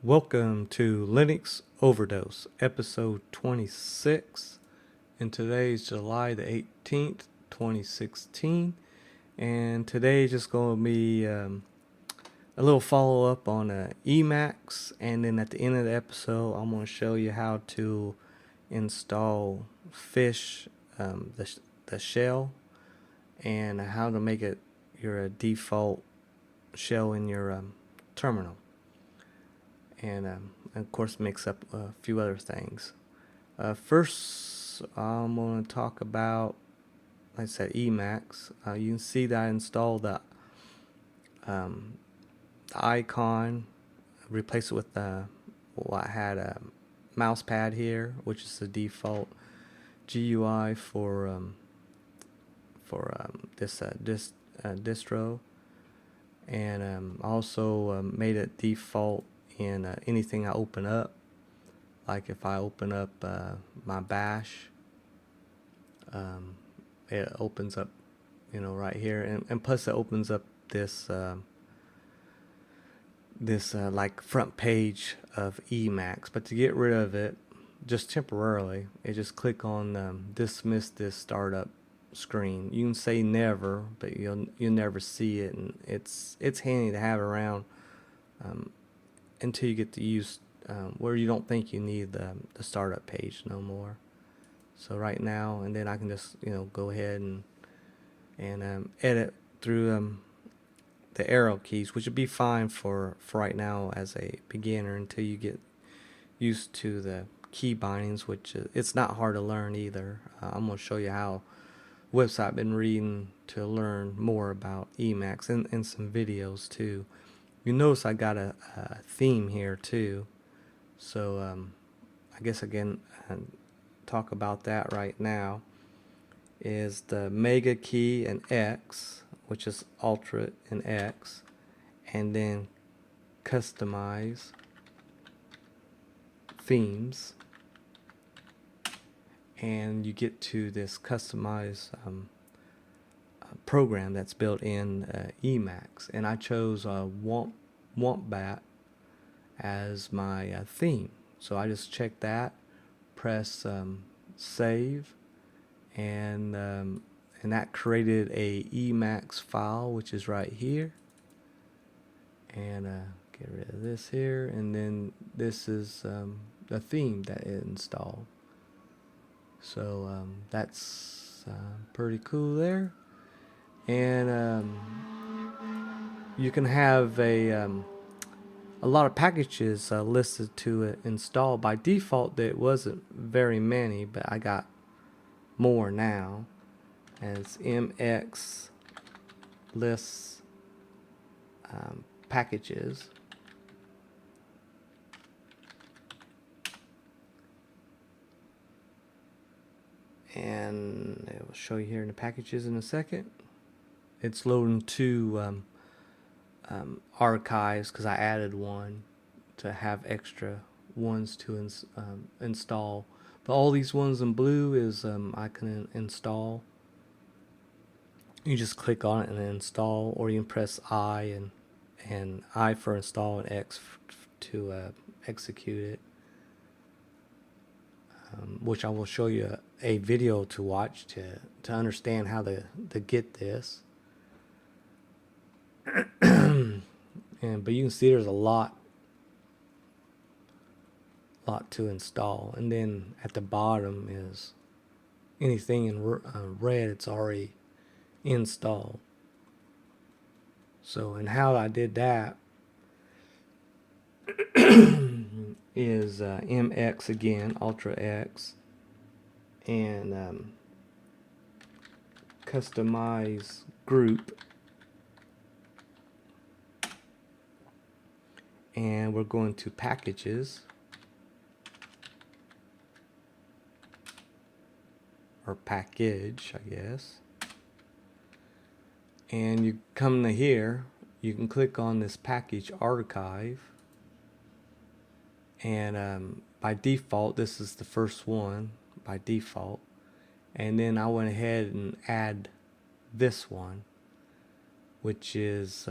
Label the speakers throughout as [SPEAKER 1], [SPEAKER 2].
[SPEAKER 1] Welcome to Linux Overdose, episode 26, and today is July the 18th, 2016, and today is just going to be a little follow-up on Emacs, and then at the end of the episode, I'm going to show you how to install Fish, the shell, and how to make it your default shell in your terminal. And of course mix up a few other things. First, I'm going to talk about, like I said, Emacs. You can see that I installed the icon, replace it with I had a mouse pad here, which is the default GUI for this distro, and also made it default in anything I open up. Like if I open up my bash, it opens up, right here, and plus it opens up this like front page of Emacs. But to get rid of it, just temporarily, you just click on dismiss this startup screen. You can say never, but you'll never see it, and it's handy to have around until you get to use where you don't think you need the startup page no more. So right now, and then I can just go ahead and edit through the arrow keys, which would be fine for right now as a beginner until you get used to the key bindings, which it's not hard to learn either. I'm going to show you how website I've been reading to learn more about Emacs, and some videos too. You notice I got a theme here too, so I guess I can talk about that right now. Is the mega key and X, which is Alt and X, and then customize themes, and you get to this customize program that's built in Emacs, and I chose Wombat as my theme. So I just check that, press save, and that created a Emacs file, which is right here. And get rid of this here, and then this is the theme that it installed. So that's pretty cool there. And you can have a lot of packages listed to install. By default, there wasn't very many, but I got more now. As MX lists packages. And it will show you here in the packages in a second. It's loading two archives because I added one to have extra ones to install. But all these ones in blue is I can install. You just click on it and then install, or you can press I and I for install and X to execute it. Which I will show you a video to watch to understand how to get this. But you can see there's a lot to install, and then at the bottom is anything in red. It's already installed. So, and how I did that is MX again, Ultra X, and customize group, and we're going to packages, or package, I guess. And you come to here, you can click on this package archive, and by default this is the first one by default, and then I went ahead and add this one, which is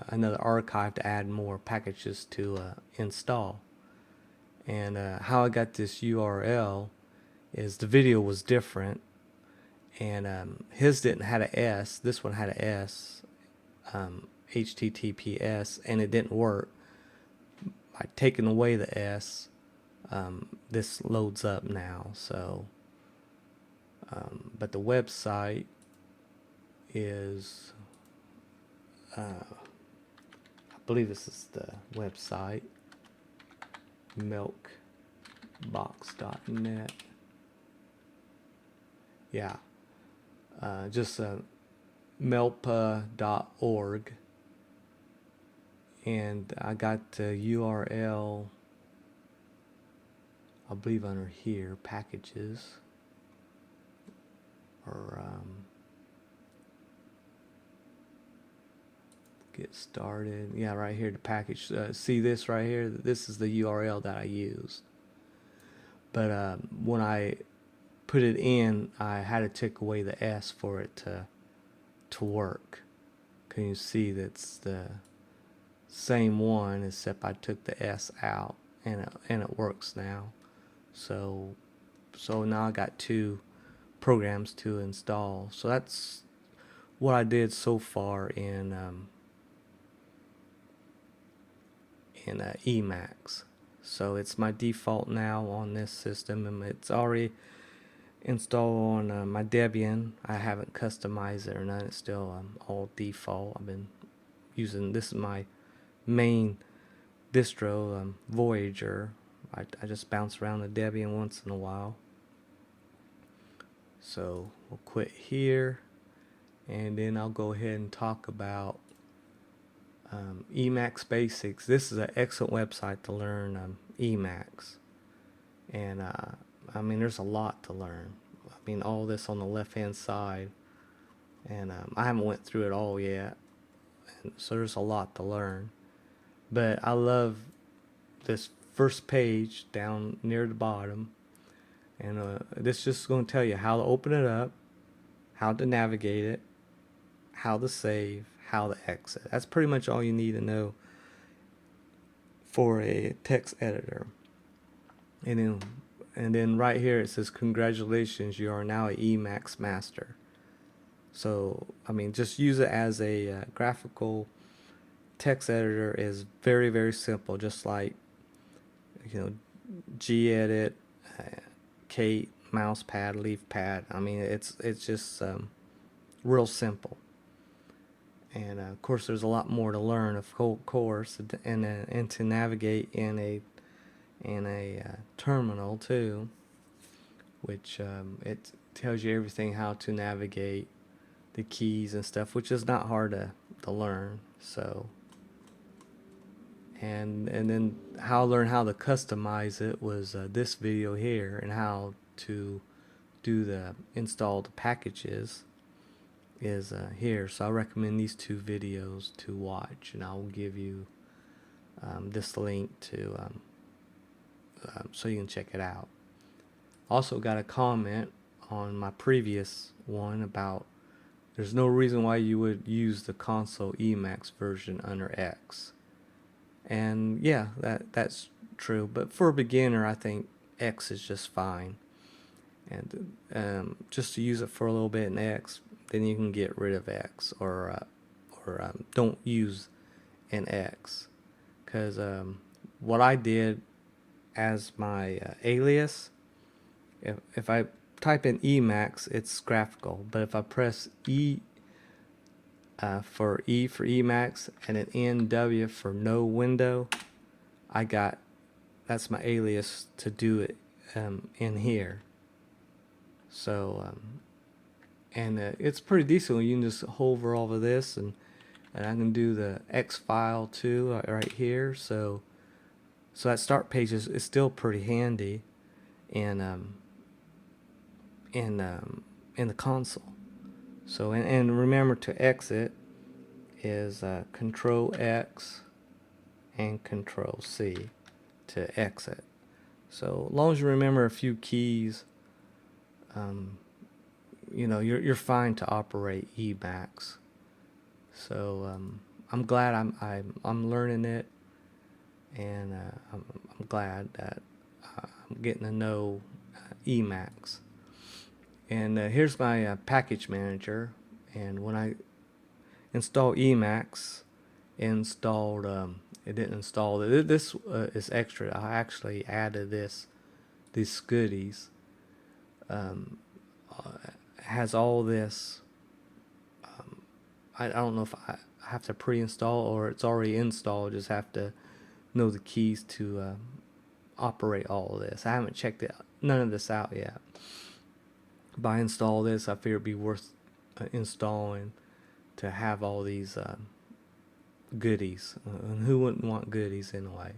[SPEAKER 1] another archive to add more packages to install. And how I got this URL is the video was different, and his didn't have an S. This one had an S, HTTPS, and it didn't work. By taking away the S, this loads up now. So, but the website is, I believe this is the website, milkbox.net. Yeah, just melpa.org, and I got the URL, I believe under here, packages, or get started. Yeah, right here, the package. See this right here? This is the URL that I used. But when I put it in, I had to take away the S for it to work. Can you see that's the same one, except I took the S out, and it works now. So now I got 2 programs to install. So that's what I did so far in Emacs. So it's my default now on this system, and it's already installed on my Debian. I haven't customized it or none. It's still all default. I've been using, this is my main distro, Voyager. I just bounce around the Debian once in a while. So we'll quit here, and then I'll go ahead and talk about Emacs Basics. This is an excellent website to learn Emacs, and I mean, there's a lot to learn. I mean, all this on the left hand side, and I haven't went through it all yet, and so there's a lot to learn. But I love this first page down near the bottom, and this is just going to tell you how to open it up, how to navigate it, how to save, how to exit. That's pretty much all you need to know for a text editor. And then right here it says, congratulations, you are now an Emacs master. So I mean, just use it as a graphical text editor. Is very, very simple, just like, you know, gedit, Kate, mousepad, leafpad. I mean, it's just real simple. And of course, there's a lot more to learn, of course, and to navigate in a terminal too, which it tells you everything, how to navigate the keys and stuff, which is not hard to learn. So, and then how to learn how to customize it was this video here, and how to do the install the packages is here. So I recommend these 2 videos to watch, and I will give you this link to so you can check it out. Also got a comment on my previous one about there's no reason why you would use the console Emacs version under X. And yeah, that's true, but for a beginner I think X is just fine. And just to use it for a little bit in X, then you can get rid of X, or don't use an X, because what I did as my alias, if I type in Emacs, it's graphical, but if I press E for Emacs and an NW for no window, that's my alias to do it in here. So and it's pretty decent. You can just hover over this, and I can do the X file too right here. So that start page is still pretty handy in the console. So and remember to exit is Control X and Control C to exit. So as long as you remember a few keys, you know, you're fine to operate Emacs. So I'm glad I'm learning it, and I'm glad that I'm getting to know Emacs. And here's my package manager. And when I install Emacs, installed it didn't install it. This is extra. I actually added these goodies. Um, has all this. I don't know if I have to pre-install or it's already installed. Just have to know the keys to operate all of this. I haven't checked none of this out yet. But I install this, I figure it'd be worth installing to have all these goodies. And who wouldn't want goodies anyway?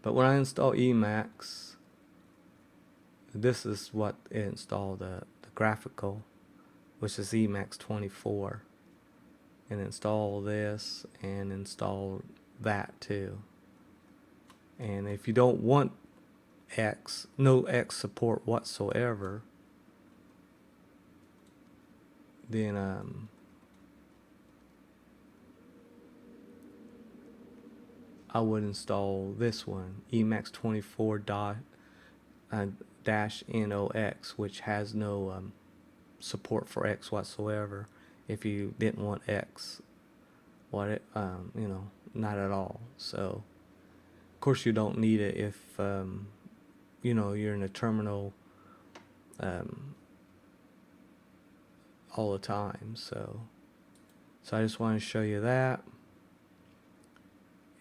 [SPEAKER 1] But when I install Emacs, this is what it installed, the graphical, which is Emacs 24. And install this and install that too. And if you don't want no X support whatsoever, then I would install this one, Emacs 24 dash NOX, which has no support for X whatsoever. If you didn't want X, not at all. So, of course, you don't need it if you're in a terminal all the time. So I just want to show you that.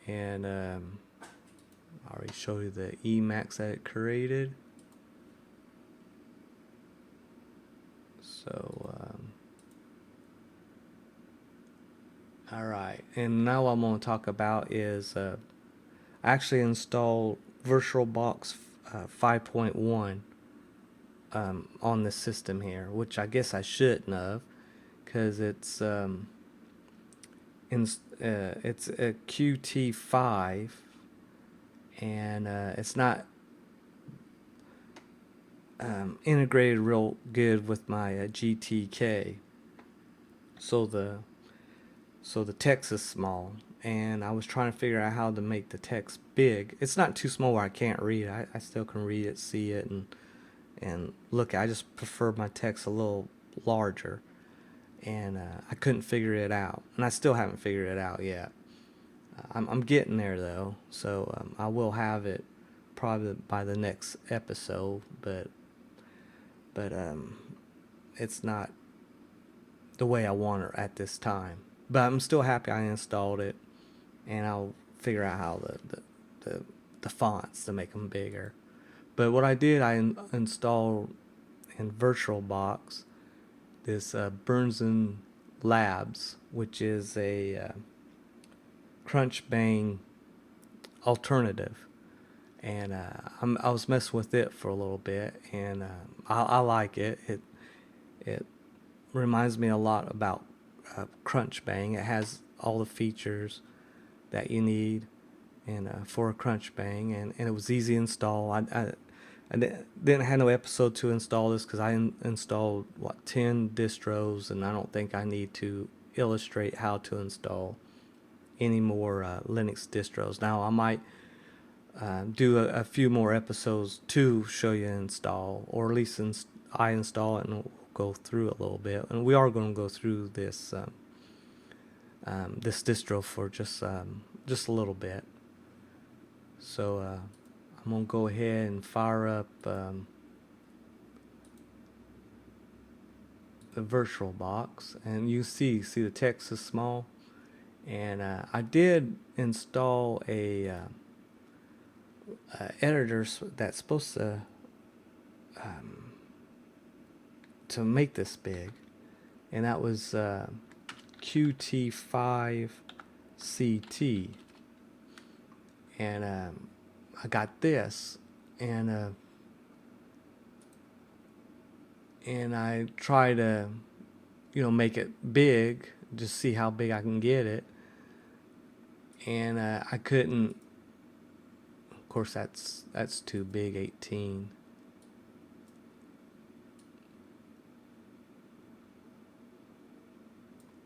[SPEAKER 1] And I already showed you the Emacs that it created. So alright, and now what I'm going to talk about is I actually installed VirtualBox 5.1 on the system here, which I guess I shouldn't have, because it's a Qt5, and it's not integrated real good with my GTK. So the text is small, and I was trying to figure out how to make the text big. It's not too small where I can't read. I still can read it, see it, and look. I just prefer my text a little larger, and I couldn't figure it out, and I still haven't figured it out yet. I'm getting there though, so I will have it probably by the next episode, but it's not the way I want it at this time. But I'm still happy I installed it, and I'll figure out how the fonts to make them bigger. But what I did, I installed in VirtualBox this BunsenLabs, which is a Crunchbang alternative, and I was messing with it for a little bit, and I like it. It reminds me a lot about Crunchbang. It has all the features that you need and for a Crunchbang, and it was easy to install. I didn't have no episode to install this because I installed 10 distros, and I don't think I need to illustrate how to install any more Linux distros. Now I might do a few more episodes to show you install, or at least I install it and we'll go through it a little bit. And we are going to go through this this distro for just a little bit. So I'm going to go ahead and fire up the VirtualBox, and you see the text is small, and I did install a editor that's supposed to make this big, and that was Qt5CT, and I got this, and I try to make it big, just see how big I can get it, and I couldn't. Of course, that's too big, 18.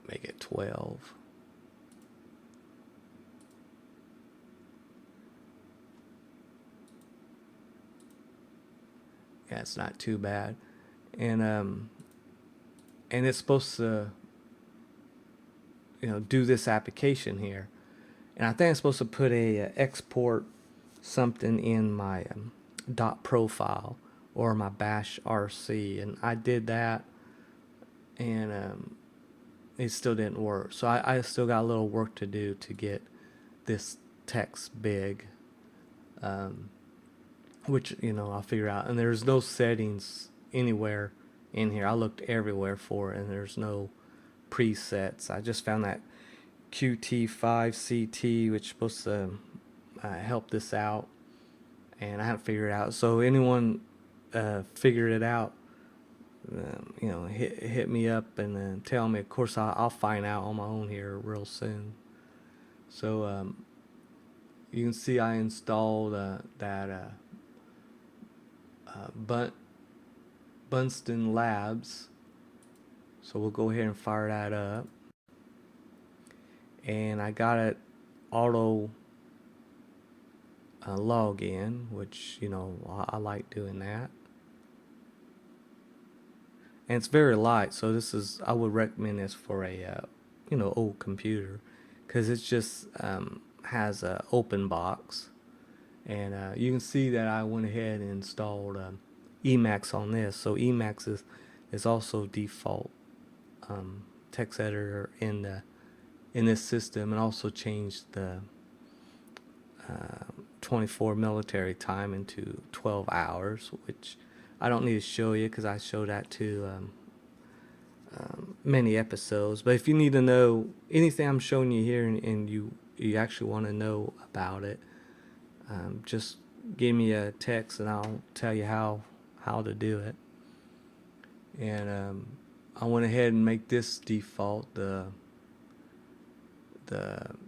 [SPEAKER 1] Make it 12. Yeah, it's not too bad. And it's supposed to, do this application here. And I think I'm supposed to put a export something in my dot profile or my bash RC, and I did that, and it still didn't work. So I still got a little work to do to get this text big, which I'll figure out. And there's no settings anywhere in here. I looked everywhere for it, and there's no presets. I just found that Qt5CT, which is supposed to help this out, and I haven't figured it out. So anyone figured it out, hit me up and then tell me. Of course, I'll find out on my own here real soon. So you can see I installed that BunsenLabs. So we'll go ahead and fire that up. And I got it auto log in, which I like doing that. And it's very light, so I would recommend this for a old computer, because it just has a open box. And you can see that I went ahead and installed Emacs on this. So Emacs is also default text editor in this system, and also changed the 24 military time into 12 hours, which I don't need to show you because I show that to many episodes. But if you need to know anything I'm showing you here, and you actually want to know about it, just give me a text and I'll tell you how to do it. And I went ahead and make this default the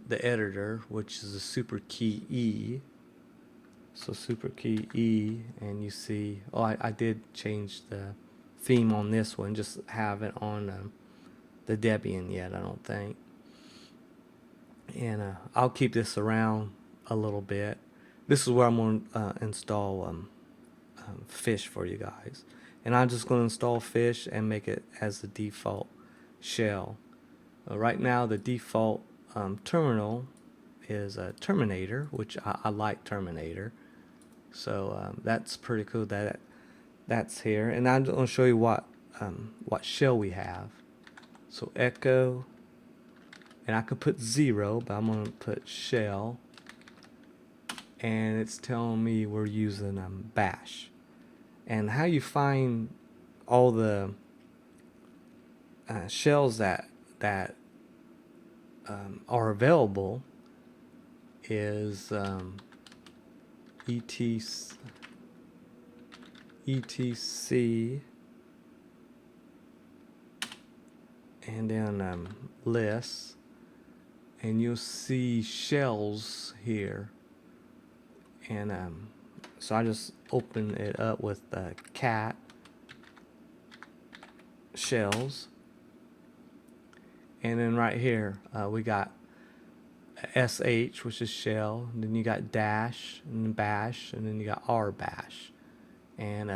[SPEAKER 1] editor, which is a super key E. So super key E, and you see, I did change the theme on this one, just have it on the Debian yet, I don't think. And I'll keep this around a little bit. This is where I'm going to install Fish for you guys. And I'm just going to install Fish and make it as the default shell. Right now the default terminal is Terminator, which I like Terminator. So that's pretty cool that that's here. And I'm going to show you what shell we have. So echo, and I could put 0, but I'm going to put shell, and it's telling me we're using bash. And how you find all the shells that are available is etc and then lists, and you'll see shells here. And so I just open it up with cat shells, and then right here we got sh, which is shell, and then you got dash and bash, and then you got rbash. And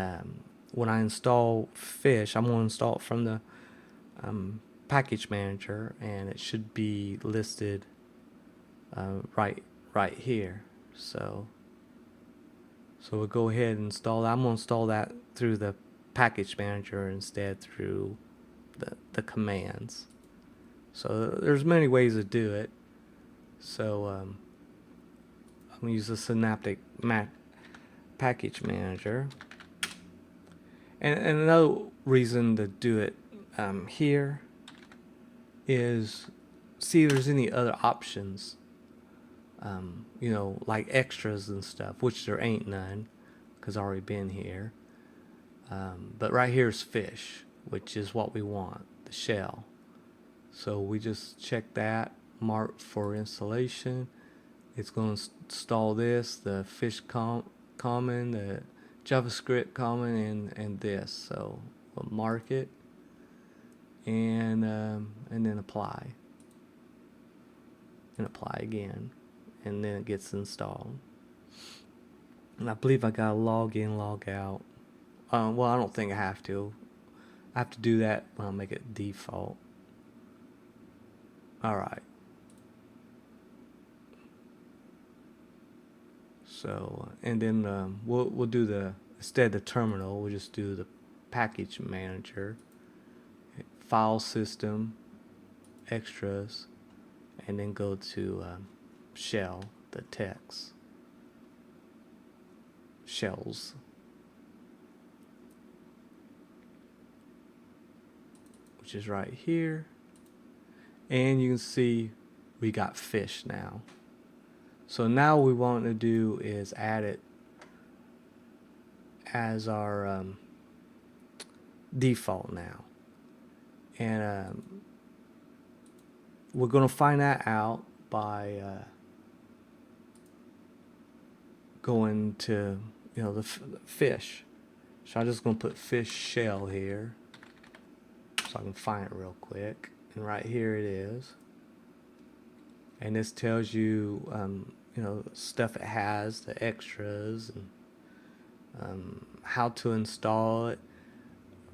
[SPEAKER 1] when I install Fish, I'm going to install it from the package manager, and it should be listed right here. So we'll go ahead and install that. I'm going to install that through the package manager instead, through the commands. So there's many ways to do it. So I'm going to use the Synaptic package manager. And another reason to do it here is see if there's any other options, like extras and stuff, which there ain't none because I've already been here. But right here is Fish, which is what we want, the shell. So we just check that, mark for installation. It's going to install this, the Fish common, the JavaScript common, and this. So we'll mark it and then apply, and apply again, and then it gets installed. And I believe I got to log in, log out Well, I don't think I have to. I have to do that when I make it default. Alright. So, and then we'll do the, instead of the terminal, we'll just do the package manager, file system, extras, and then go to shell, the text, shells. Which is right here. And you can see we got fish now. So now what we want to do is add it as our default now. And we're going to find that out by going to, the fish. So I'm just going to put fish shell here so I can find it real quick. And right here it is. And this tells you, stuff it has, the extras, and how to install it,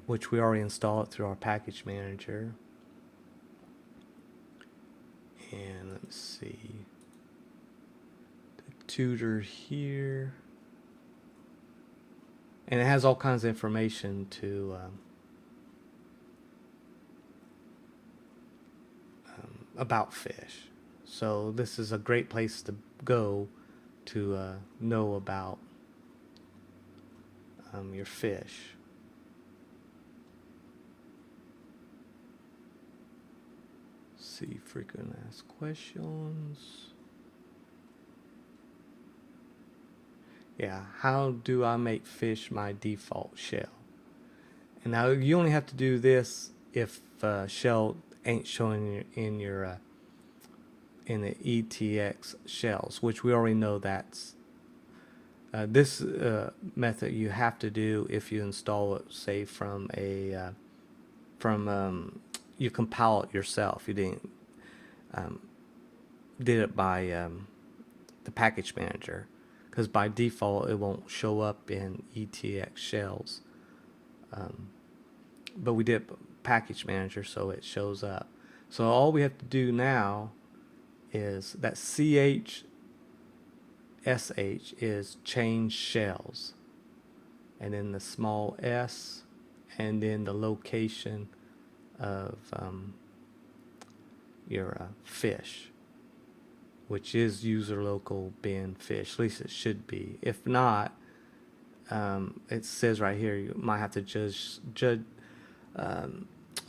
[SPEAKER 1] which we already installed through our package manager. And let's see, the tutor here, and it has all kinds of information to about fish. So this is a great place to go to know about your fish. See, frequent asked questions. Yeah, how do I make fish my default shell? And now you only have to do this if shell ain't showing in your in the ETX shells, which we already know that's this method you have to do if you install it, say from a you compile it yourself. You didn't did it by the package manager, because by default it won't show up in ETX shells. But we did package manager, so it shows up. So all we have to do now is that CH SH is change shells, and then the small s, and then the location of your fish, which is user local bin fish. At least it should be. If not, it says right here you might have to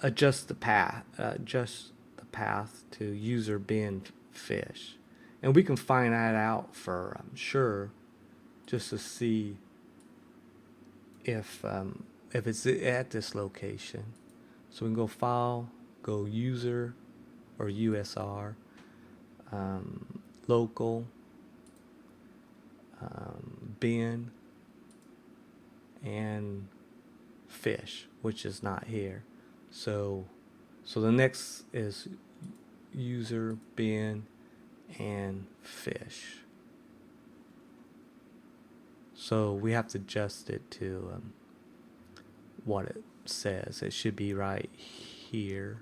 [SPEAKER 1] adjust the path to user bin fish, and we can find that out for sure, just to see if it's at this location. So we can go file, go user or USR, local, bin, and fish, which is not here. So the next is user, bin, and fish. So we have to adjust it to what it says. It should be right here.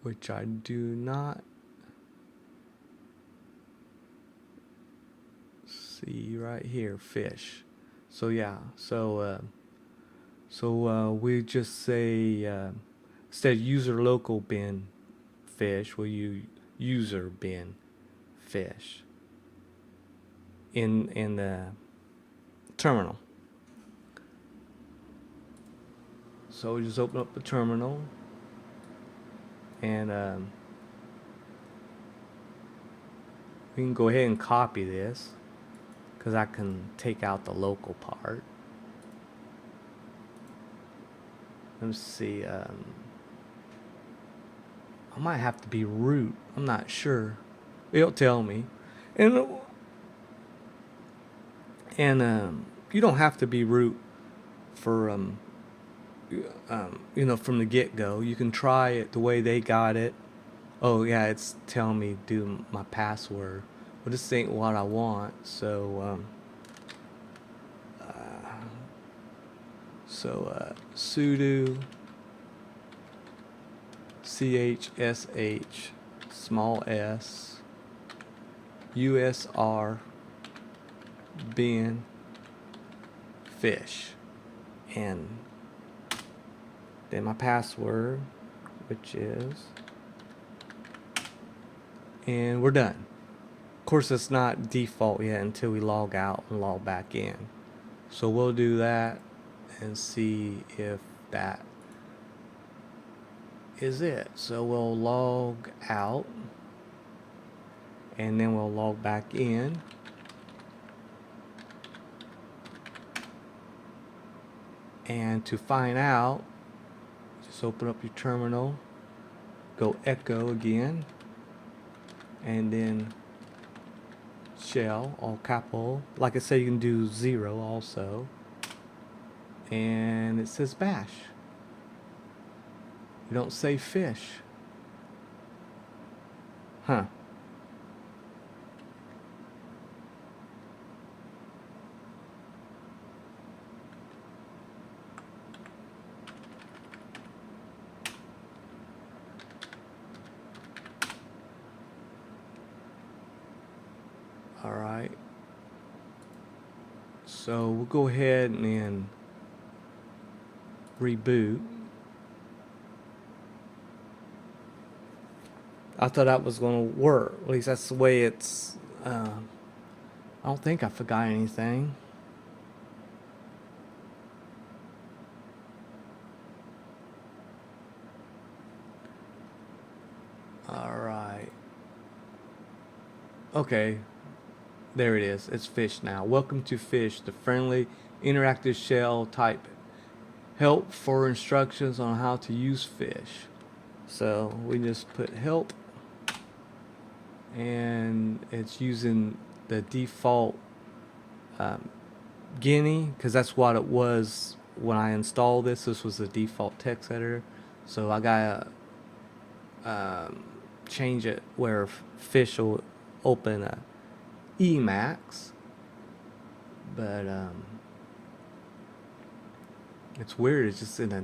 [SPEAKER 1] Which I do not see right here, fish. So yeah, so we just say instead of user local bin fish, we'll use user bin fish in the terminal. So we just open up the terminal, and we can go ahead and copy this, because I can take out the local part. Let's see, I might have to be root, I'm not sure. It'll tell me. And And you don't have to be root for from the get-go. You can try it the way they got it. Oh yeah, it's telling me do my password. Well, this ain't what I want. So sudo chsh small s usr bin fish, and then my password, which is, and we're done. Of course, it's not default yet until we log out and log back in. So we'll do that and see if that is it. So we'll log out and then we'll log back in. And to find out, just open up your terminal, go echo again, and then shell, all capital. Like I said, you can do 0 also. And it says bash. You don't say fish. Huh. Alright. So we'll go ahead and reboot. I thought that was going to work. At least that's the way it's. I don't think I forgot anything. Alright. Okay. There it is. It's Fish now. Welcome to Fish, the friendly interactive shell type. Help for instructions on how to use Fish. So we just put help, and it's using the default Guinea, because that's what it was when I installed this. This was the default text editor. So I gotta change it where Fish will open a Emacs, but it's weird. It's just in a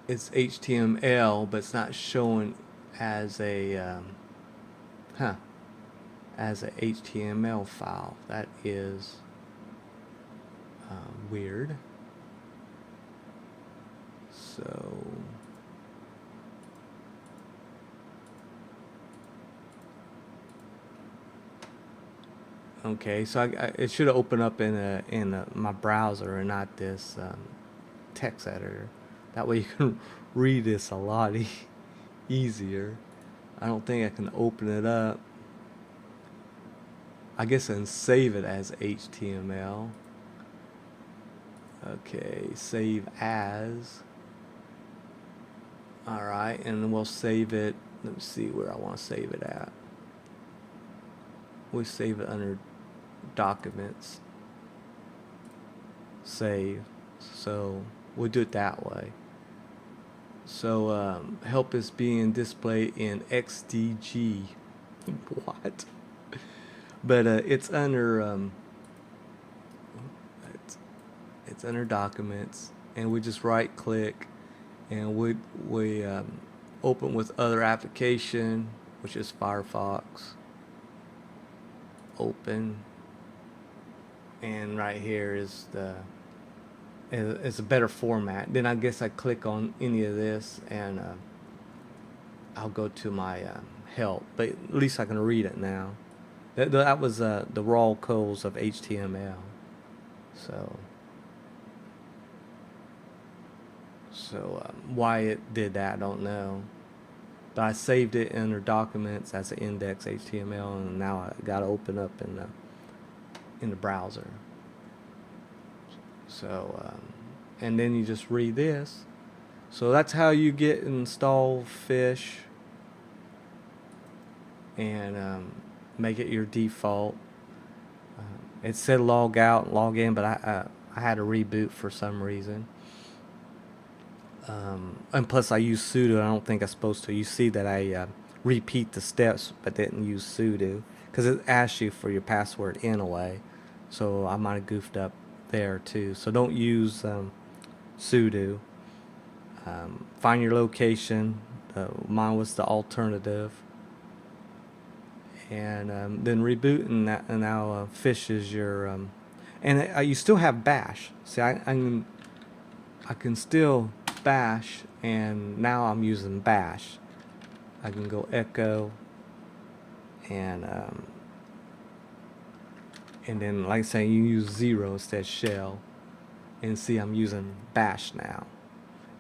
[SPEAKER 1] it's HTML, but it's not showing as a as a HTML file. That is weird. So okay, so it should have opened up in my browser and not this text editor. That way you can read this a lot easier. I don't think I can open it up. I guess and save it as HTML. Okay, save as. Alright, and then we'll save it. Let me see where I want to save it at. We save it under documents. Save. So we'll do it that way. So help is being displayed in XDG. What? But it's under it's under documents, and we just right click, and we open with other application, which is Firefox. Open, and right here is it's a better format. Then I guess I click on any of this, and I'll go to my help, but at least I can read it now. That was the raw codes of HTML. So why it did that, I don't know. But I saved it under documents as an index HTML, and now I got to open up in the browser. So and then you just read this. So that's how you get install Fish and make it your default. It said log out and log in, but I had to reboot for some reason. And plus I use sudo. I don't think I'm supposed to. You see that I repeat the steps but didn't use sudo because it asks you for your password anyway. So I might have goofed up there too. So don't use sudo. Find your location. Mine was the alternative. And then reboot, and that, and now fish is your and you still have bash. See, I can still bash, and now I'm using bash. I can go echo, and then like I say, you use 0 instead of shell, and see I'm using bash now.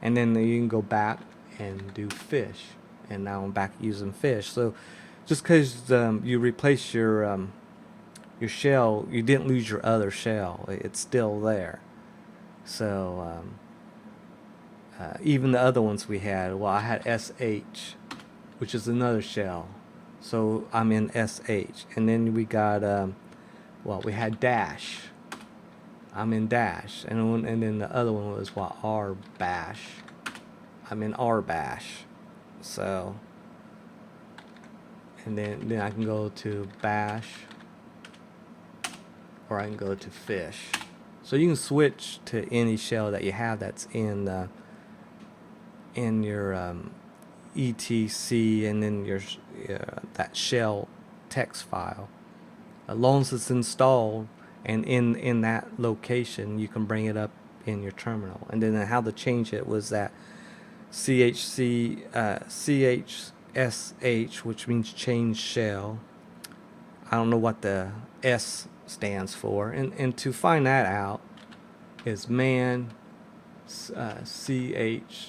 [SPEAKER 1] And then you can go back and do fish, and now I'm back using fish. So just because you replace your shell, you didn't lose your other shell. It's still there. So even the other ones we had, well, I had SH, which is another shell. So I'm in SH. And then we got, well, we had dash. I'm in dash. And then the other one was, what, R bash. I'm in R bash. So, and then I can go to bash, or I can go to fish. So you can switch to any shell that you have that's in your etc, and then your that shell text file. As long as it's installed and in that location, you can bring it up in your terminal. And then how to change it was that CHSH, which means change shell. I don't know what the S stands for, and to find that out is man CHSH,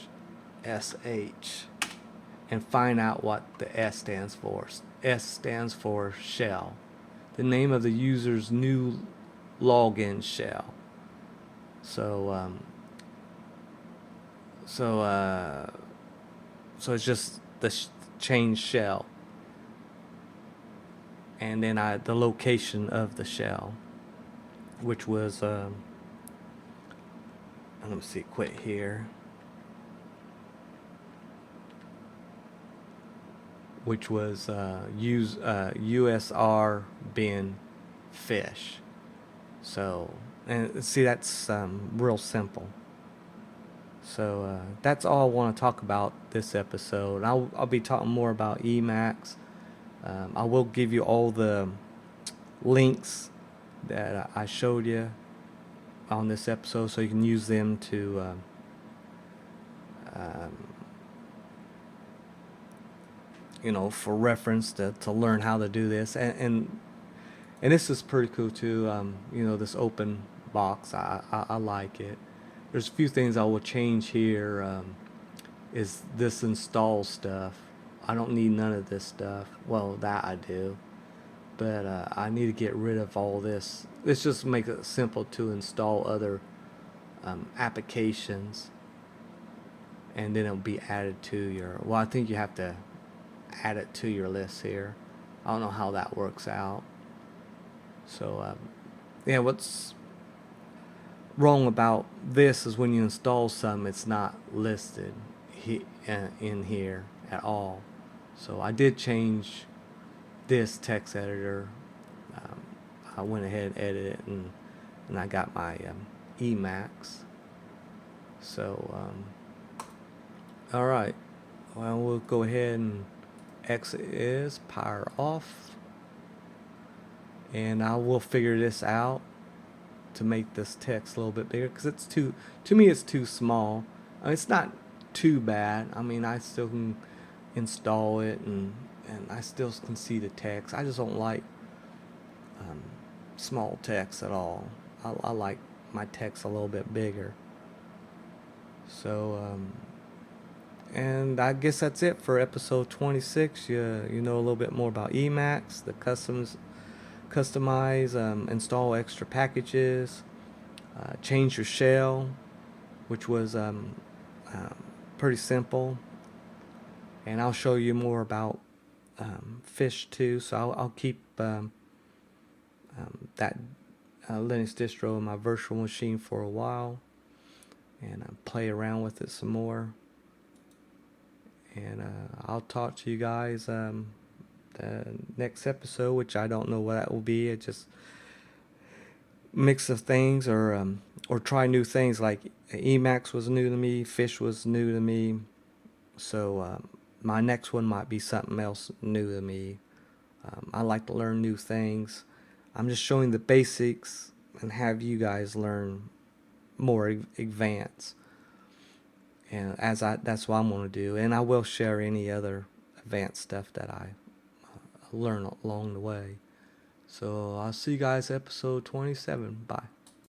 [SPEAKER 1] and find out what the S stands for. S stands for shell, the name of the user's new login shell. So so it's just the change shell, and then the location of the shell, which was let me see, quit here, which was USR bin fish. So, and see, that's real simple. So that's all I want to talk about this episode. I'll be talking more about Emacs. I will give you all the links that I showed you on this episode, so you can use them to for reference to learn how to do this. And this is pretty cool too. This open box, I like it. There's a few things I will change here. Is this install stuff. I don't need none of this stuff. Well, that I do. But I need to get rid of all this. This just makes it simple to install other applications. And then it'll be added to your... Well, I think you have to add it to your list here. I don't know how that works out. So, yeah, what's wrong about this is when you install something, it's not listed in here at all. So I did change this text editor. I went ahead and edited it, and I got my Emacs. So alright, well, we'll go ahead and exit is power off, and I will figure this out to make this text a little bit bigger, because it's to me it's too small. It's not too bad. I mean, I still can install it, and I still can see the text. I just don't like small text at all. I like my text a little bit bigger. So and I guess that's it for episode 26. You know a little bit more about Emacs, the customize, install extra packages, change your shell, which was pretty simple. And I'll show you more about fish too. So I'll keep that Linux distro in my virtual machine for a while, and play around with it some more. And I'll talk to you guys the next episode, which I don't know what that will be. It just mix of things, or try new things. Like Emacs was new to me, Fish was new to me, so my next one might be something else new to me. I like to learn new things. I'm just showing the basics and have you guys learn more advanced. And that's what I'm going to do. And I will share any other advanced stuff that I learn along the way. So I'll see you guys episode 27. Bye.